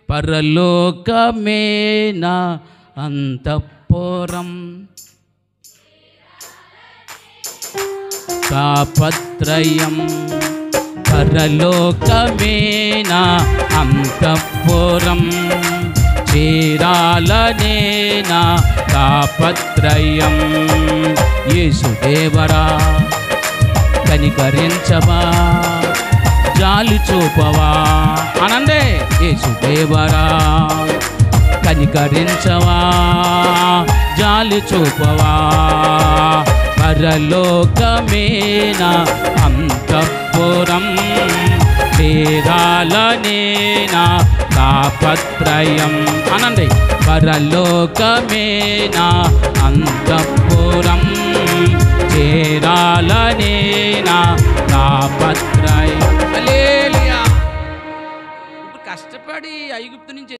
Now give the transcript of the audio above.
పరలోకమేనా అంతఃపురం, తాపత్రయం. పరలోకమేనా అంతఃపురం, చేరాలనేనా తాపత్రయం. యేసుదేవరా కనికరించవా, జాలి చూపవా అనందే. యేసుదేవరా కనికరించవా, జాలి చూపవా. పరలోకమేనా అంతఃపురం, చేరాలనేనా తాపత్రయం అనండి. పరలోకమేనా అంతఃపురం, చేరాలనేనా తాపత్రయం. హల్లెలూయా. ఇప్పుడు కష్టపడి ఐగుప్తు నుంచి